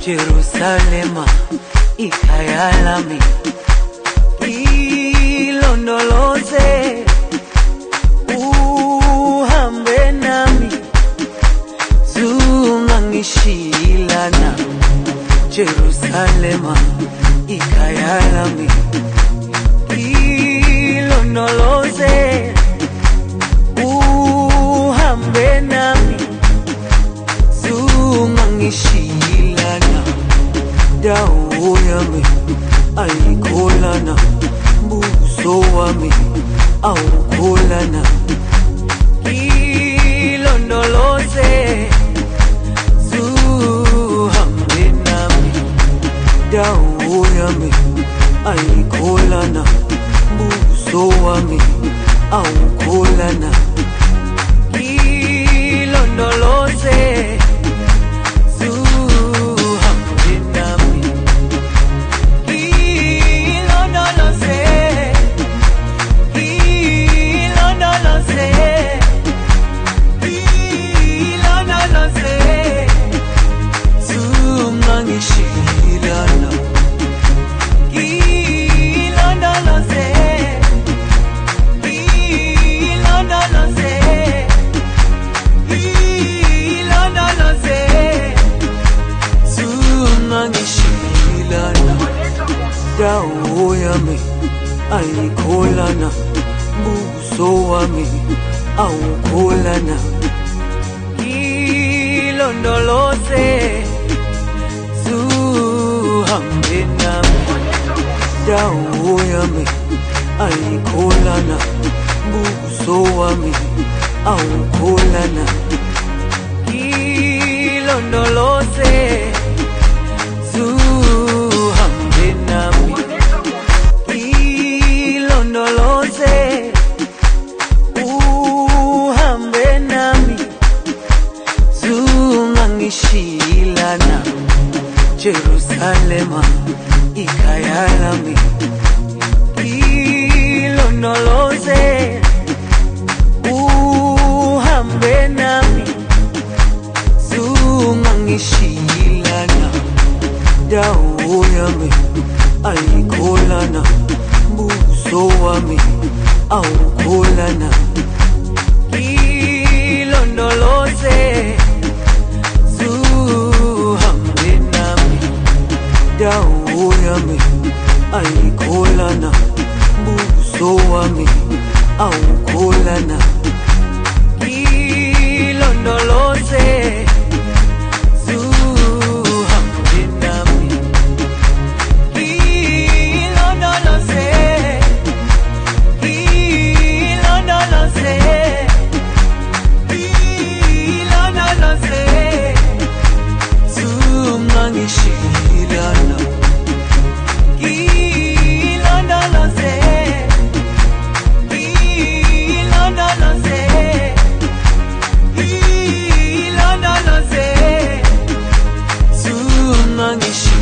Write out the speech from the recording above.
Jerusalema ikhaya lami, ilondoloze uhambe nami, zungangishilana. Jerusalema ikhaya lami, ilondoloze uhambe nami, zungangishilana. Dawo yami ayikholana, buso wami awukholana. Ilondoloze zuhambe nami. Dawo yami ayikholana, buso wami awukholana. Ilondoloze dawo yami ayikholana, buso wami awukholana. Ilondoloze zuhambe nami. Dawo yami ayikholana, buso wami awukholana. Ilondoloze zuhambe nami. Ilondoloze uhambe nami, zungangishilana. Jerusalema ikhaya lami, ilondoloze uhambe nami, zungangishilana. Dawo yami ayikholana, buso wami awukholana. Ilondoloze zuhambe nami. Dawo yami ayikholana, buso wami awukholana. Ilondoloze zungangishilana. Ilondoloze zungangishilana.